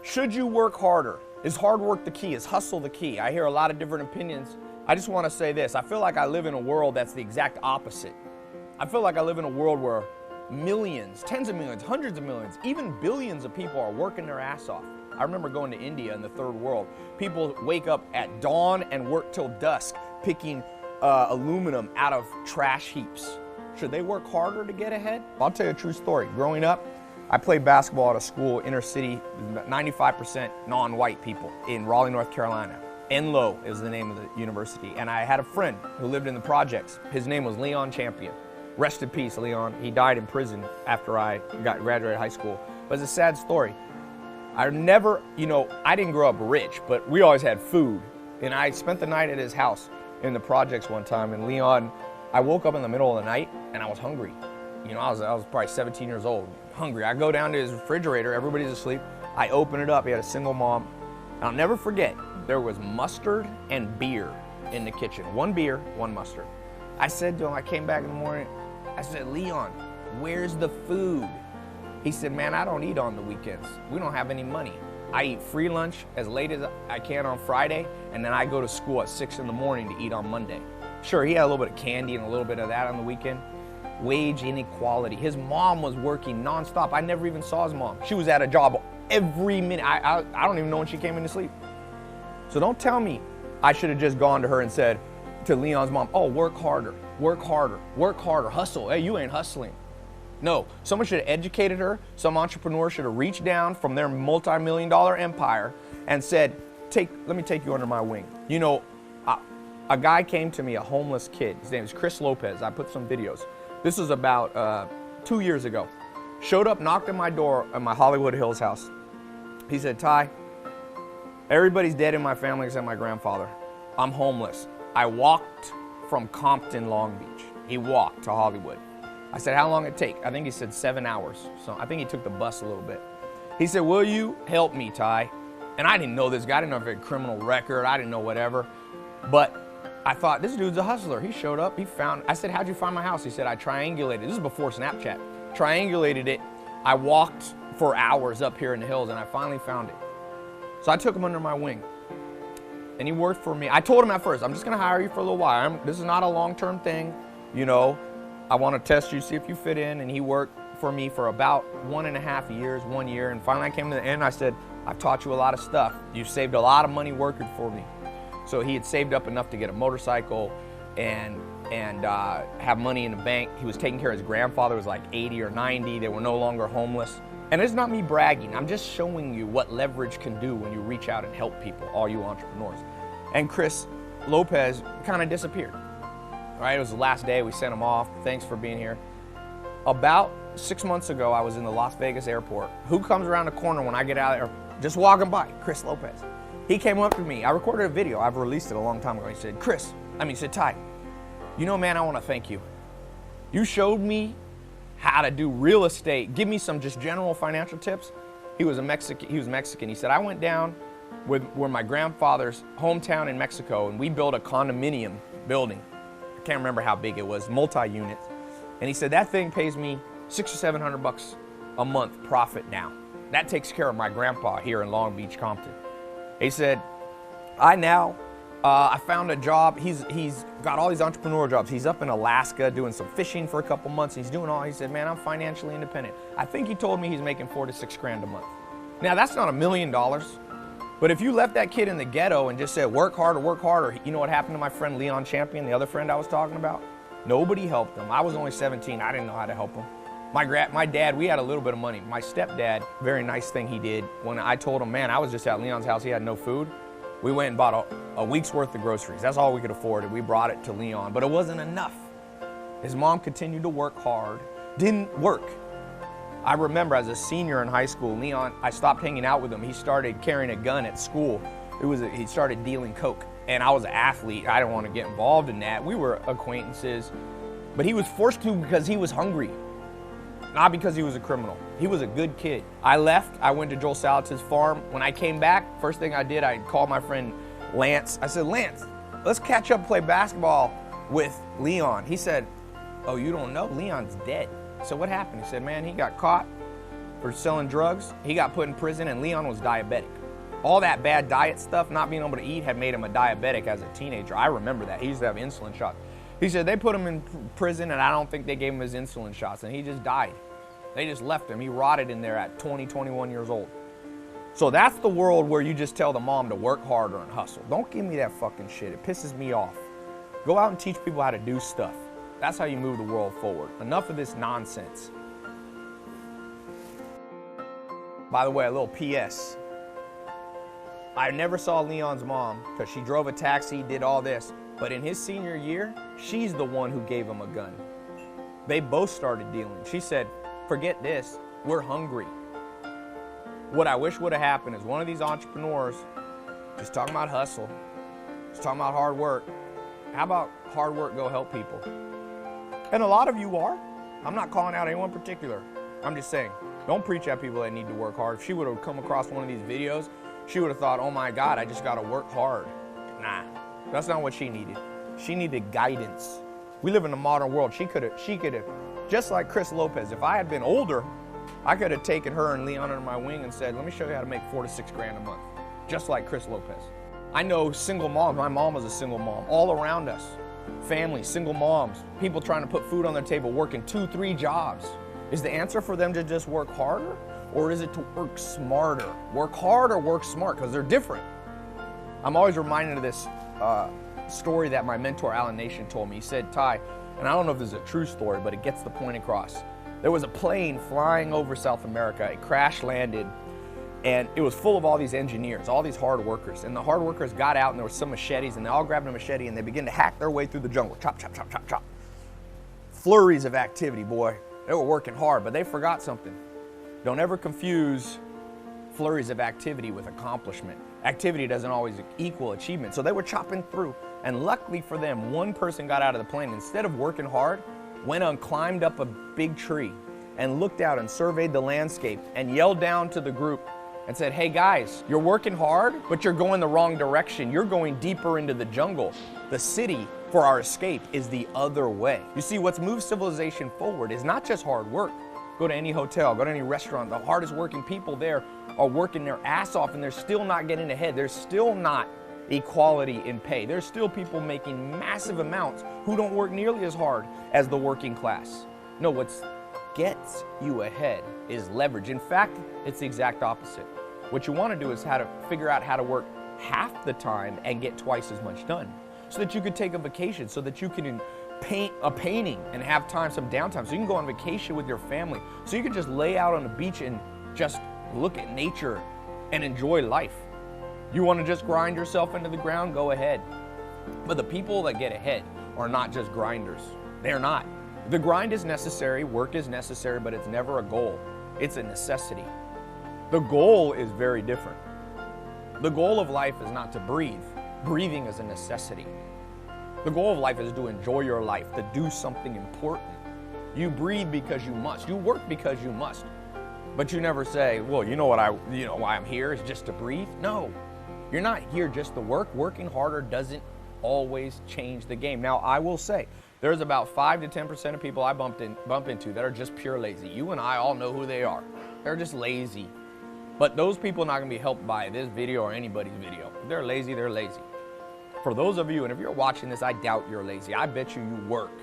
Should you work harder? Is hard work the key? Is hustle the key? I hear a lot of different opinions. I just want to say this. I feel like I live in a world that's the exact opposite. I feel like I live in a world where millions, tens of millions, hundreds of millions, even billions of people are working their ass off. I remember going to India in the third world. People wake up at dawn and work till dusk picking aluminum out of trash heaps. Should they work harder to get ahead? I'll tell you a true story. Growing up, I played basketball at a school, inner city, 95% non-white people in Raleigh, North Carolina. Enloe is the name of the university. And I had a friend who lived in the projects. His name was Leon Champion. Rest in peace, Leon. He died in prison after I graduated high school. But it's a sad story. I didn't grow up rich, but we always had food. And I spent the night at his house in the projects one time. And Leon, I woke up in the middle of the night and I was hungry. I was probably 17 years old, hungry. I go down to his refrigerator, everybody's asleep. I open it up, he had a single mom. And I'll never forget, there was mustard and beer in the kitchen. One beer, one mustard. I said to him, I came back in the morning, I said, Leon, where's the food? He said, man, I don't eat on the weekends. We don't have any money. I eat free lunch as late as I can on Friday, and then I go to school at 6 in the morning to eat on Monday. Sure, he had a little bit of candy and a little bit of that on the weekend. Wage inequality. His mom was working nonstop. I never even saw his mom. She was at a job every minute. I don't even know when she came in to sleep. So don't tell me I should have just gone to her and said to Leon's mom, oh, work harder, hustle. Hey, you ain't hustling. No, someone should have educated her. Some entrepreneur should have reached down from their multi-million-dollar empire and said, let me take you under my wing. A guy came to me, a homeless kid. His name is Chris Lopez. I put some videos. This was about 2 years ago. Showed up, knocked on my door at my Hollywood Hills house. He said, Ty, everybody's dead in my family except my grandfather. I'm homeless. I walked from Compton, Long Beach. He walked to Hollywood. I said, how long did it take? I think he said 7 hours. So I think he took the bus a little bit. He said, will you help me, Ty? And I didn't know this guy. I didn't know if he had a criminal record. I didn't know whatever. But I thought, this dude's a hustler. He showed up, I said, how'd you find my house? He said, I triangulated. This is before Snapchat. Triangulated it. I walked for hours up here in the hills and I finally found it. So I took him under my wing. And he worked for me. I told him at first, I'm just gonna hire you for a little while. This is not a long-term thing. I wanna test you, see if you fit in. And he worked for me for about 1.5 years, 1 year. And finally I came to the end, I said, I've taught you a lot of stuff. You've saved a lot of money working for me. So he had saved up enough to get a motorcycle and have money in the bank. He was taking care of his grandfather, who was like 80 or 90. They were no longer homeless. And it's not me bragging. I'm just showing you what leverage can do when you reach out and help people, all you entrepreneurs. And Chris Lopez kind of disappeared. Right, it was the last day. We sent him off. Thanks for being here. About 6 months ago, I was in the Las Vegas airport. Who comes around the corner when I get out of there? Just walking by, Chris Lopez. He came up to me. I recorded a video. I've released it a long time ago. He said, he said, Ty, man, I want to thank you. You showed me how to do real estate. Give me some just general financial tips. He was Mexican. He said, I went down where my grandfather's hometown in Mexico, and we built a condominium building. I can't remember how big it was, multi-units. And he said, that thing pays me $600 or $700 a month profit now. That takes care of my grandpa here in Long Beach, Compton. He said, I found a job. He's got all these entrepreneurial jobs. He's up in Alaska doing some fishing for a couple months. He said, man, I'm financially independent. I think he told me he's making $4 to $6 grand a month. Now, that's not $1 million. But if you left that kid in the ghetto and just said, work harder, you know what happened to my friend Leon Champion, the other friend I was talking about? Nobody helped him. I was only 17. I didn't know how to help him. My dad, we had a little bit of money. My stepdad, very nice thing he did, when I told him, man, I was just at Leon's house, he had no food. We went and bought a week's worth of groceries. That's all we could afford, and we brought it to Leon, but it wasn't enough. His mom continued to work hard, didn't work. I remember as a senior in high school, Leon, I stopped hanging out with him. He started carrying a gun at school. He started dealing coke, and I was an athlete. I didn't want to get involved in that. We were acquaintances, but he was forced to because he was hungry. Not because he was a criminal. He was a good kid. I left. I went to Joel Salatz's farm. When I came back, first thing I did, I called my friend Lance. I said, Lance, let's catch up and play basketball with Leon. He said, oh, you don't know? Leon's dead. So what happened? He said, man, he got caught for selling drugs. He got put in prison, and Leon was diabetic. All that bad diet stuff, not being able to eat, had made him a diabetic as a teenager. I remember that. He used to have insulin shots. He said they put him in prison, and I don't think they gave him his insulin shots, and he just died. They just left him. He rotted in there at 20, 21 years old. So that's the world where you just tell the mom to work harder and hustle. Don't give me that fucking shit. It pisses me off. Go out and teach people how to do stuff. That's how you move the world forward. Enough of this nonsense. By the way, a little PS. I never saw Leon's mom because she drove a taxi, did all this. But in his senior year, she's the one who gave him a gun. They both started dealing. She said, forget this, we're hungry. What I wish would have happened is one of these entrepreneurs just talking about hustle, just talking about hard work. How about hard work go help people? And a lot of you are. I'm not calling out anyone in particular. I'm just saying, don't preach at people that need to work hard. If she would have come across one of these videos, she would have thought, oh my God, I just got to work hard. Nah, that's not what she needed. She needed guidance. We live in a modern world. She could have, just like Chris Lopez, if I had been older, I could have taken her and Leon under my wing and said, let me show you how to make $4 to $6 grand a month. Just like Chris Lopez. I know single moms. My mom was a single mom. All around us. Families, single moms, people trying to put food on their table, working 2, 3 jobs. Is the answer for them to just work harder? Or is it to work smarter? Work hard or work smart? Because they're different. I'm always reminded of this story that my mentor, Alan Nation, told me. He said, Ty, and I don't know if this is a true story, but it gets the point across. There was a plane flying over South America. It crash landed, and it was full of all these engineers, all these hard workers. And the hard workers got out, and there were some machetes, and they all grabbed a machete, and they began to hack their way through the jungle. Chop, chop, chop, chop, chop. Flurries of activity, boy. They were working hard, but they forgot something. Don't ever confuse flurries of activity with accomplishment. Activity doesn't always equal achievement. So they were chopping through, and luckily for them, one person got out of the plane. Instead of working hard, went on, climbed up a big tree, and looked out and surveyed the landscape and yelled down to the group and said, hey guys, you're working hard, but you're going the wrong direction. You're going deeper into the jungle. The city for our escape is the other way. You see, what's moved civilization forward is not just hard work. Go to any hotel, go to any restaurant, the hardest working people there are working their ass off, and they're still not getting ahead. There's still not equality in pay. There's still people making massive amounts who don't work nearly as hard as the working class. No, what gets you ahead is leverage. In fact, it's the exact opposite. What you want to do is figure out how to work half the time and get twice as much done, so that you could take a vacation, so that you can paint a painting and have some downtime, so you can go on vacation with your family, so you can just lay out on the beach and just look at nature and enjoy life. You want to just grind yourself into the ground? Go ahead. But the people that get ahead are not just grinders. They're not. The grind is necessary, work is necessary, but it's never a goal. It's a necessity. The goal is very different. The goal of life is not to breathe. Breathing is a necessity. The goal of life is to enjoy your life, to do something important. You breathe because you must. You work because you must. But you never say, well, you know why I'm here is just to breathe? No, you're not here just to work. Working harder doesn't always change the game. Now, I will say, there's about 5 to 10% of people I bump into that are just pure lazy. You and I all know who they are. They're just lazy. But those people are not going to be helped by this video or anybody's video. If they're lazy, they're lazy. For those of you, and if you're watching this, I doubt you're lazy. I bet you work.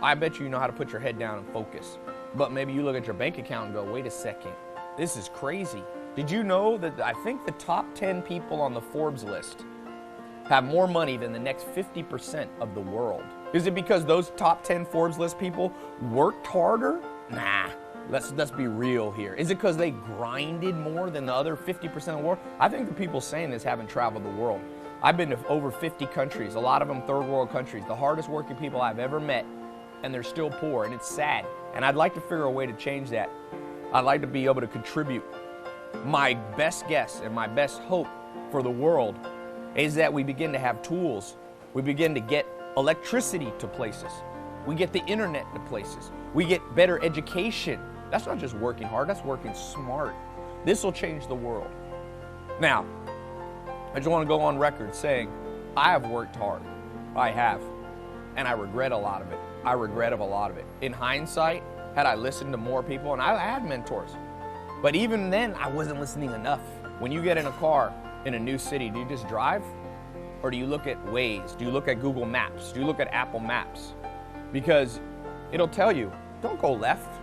I bet you know how to put your head down and focus. But maybe you look at your bank account and go, wait a second, this is crazy. Did you know that I think the top 10 people on the Forbes list have more money than the next 50% of the world? Is it because those top 10 Forbes list people worked harder? Nah, let's be real here. Is it because they grinded more than the other 50% of the world? I think the people saying this haven't traveled the world. I've been to over 50 countries, a lot of them third world countries, the hardest working people I've ever met, and they're still poor, and it's sad. And I'd like to figure a way to change that. I'd like to be able to contribute. My best guess and my best hope for the world is that we begin to have tools. We begin to get electricity to places. We get the internet to places. We get better education. That's not just working hard, that's working smart. This will change the world. Now, I just want to go on record saying, I have worked hard. I have. And I regret a lot of it. I regret a lot of it. In hindsight, had I listened to more people, and I had mentors, But even then, I wasn't listening enough. When you get in a car in a new city, do you just drive? Or do you look at Waze? Do you look at Google Maps? Do you look at Apple Maps? Because it'll tell you, don't go left.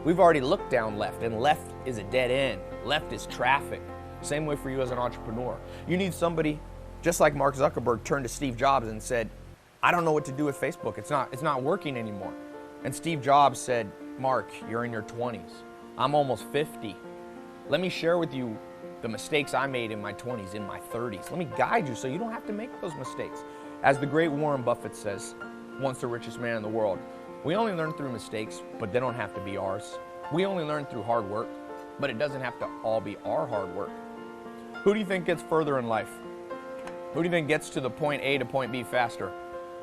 We've already looked down left, and left is a dead end. Left is traffic. Same way for you as an entrepreneur. You need somebody, just like Mark Zuckerberg turned to Steve Jobs and said, I don't know what to do with Facebook. It's not working anymore. And Steve Jobs said, Mark, you're in your 20s. I'm almost 50. Let me share with you the mistakes I made in my 20s, in my 30s. Let me guide you so you don't have to make those mistakes. As the great Warren Buffett says, once the richest man in the world, we only learn through mistakes, but they don't have to be ours. We only learn through hard work, but it doesn't have to all be our hard work. Who do you think gets further in life? Who do you think gets to the point A to point B faster?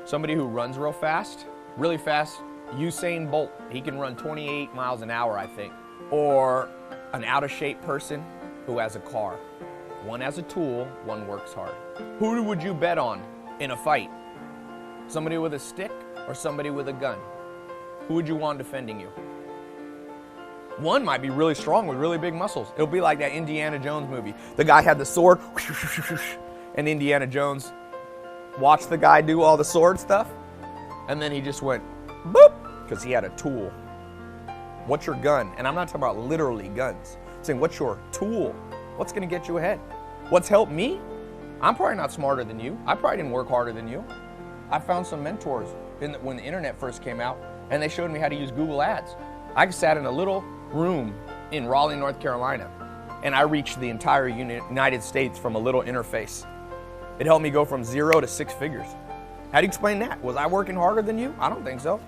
Somebody who runs real fast, really fast, Usain Bolt. He can run 28 miles an hour, I think. Or an out of shape person who has a car. One has a tool, one works hard. Who would you bet on in a fight? Somebody with a stick or somebody with a gun? Who would you want defending you? One might be really strong with really big muscles. It'll be like that Indiana Jones movie. The guy had the sword, and Indiana Jones watched the guy do all the sword stuff, and then he just went, boop, because he had a tool. What's your gun? And I'm not talking about literally guns. I'm saying, what's your tool? What's going to get you ahead? What's helped me? I'm probably not smarter than you. I probably didn't work harder than you. I found some mentors when the internet first came out, and they showed me how to use Google Ads. I sat in a little room in Raleigh, North Carolina, and I reached the entire United States from a little interface. It helped me go from 0 to 6 figures. How do you explain that? Was I working harder than you? I don't think so.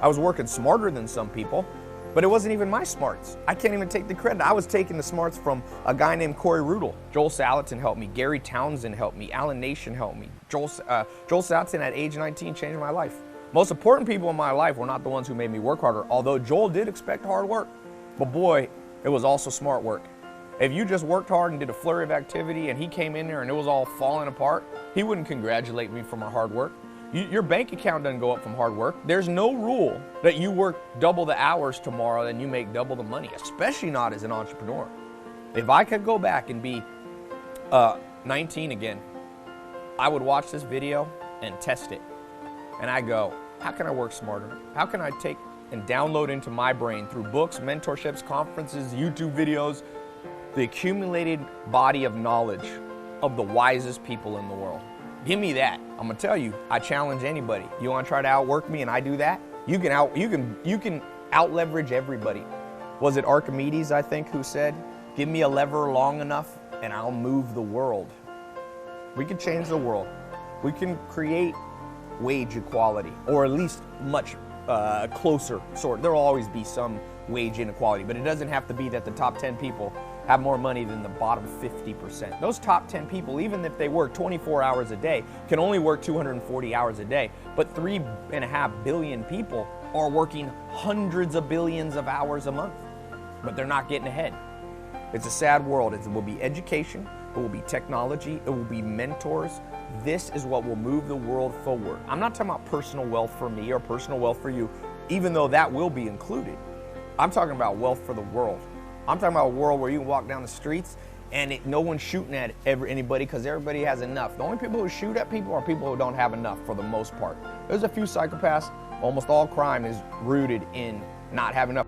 I was working smarter than some people, but it wasn't even my smarts. I can't even take the credit. I was taking the smarts from a guy named Corey Rudel. Joel Salatin helped me. Gary Townsend helped me. Alan Nation helped me. Joel Salatin at age 19 changed my life. Most important people in my life were not the ones who made me work harder, although Joel did expect hard work. But boy, it was also smart work. If you just worked hard and did a flurry of activity and he came in there and it was all falling apart, he wouldn't congratulate me for my hard work. Your bank account doesn't go up from hard work. There's no rule that you work double the hours tomorrow and you make double the money, especially not as an entrepreneur. If I could go back and be 19 again, I would watch this video and test it. And I go, how can I work smarter? How can I take and download into my brain through books, mentorships, conferences, YouTube videos, the accumulated body of knowledge of the wisest people in the world? Give me that. I'm gonna tell you, I challenge anybody. You wanna try to outwork me and I do that? You can out leverage everybody. Was it Archimedes, I think, who said, give me a lever long enough and I'll move the world. We can change the world. We can create wage equality, or at least much closer sort. There will always be some wage inequality, but it doesn't have to be that the top 10 people have more money than the bottom 50%. Those top 10 people, even if they work 24 hours a day, can only work 240 hours a day. But 3.5 billion people are working hundreds of billions of hours a month, but they're not getting ahead. It's a sad world. It will be education, it will be technology, it will be mentors. This is what will move the world forward. I'm not talking about personal wealth for me or personal wealth for you, even though that will be included. I'm talking about wealth for the world. I'm talking about a world where you can walk down the streets and no one's shooting at anybody because everybody has enough. The only people who shoot at people are people who don't have enough for the most part. There's a few psychopaths. Almost all crime is rooted in not having enough.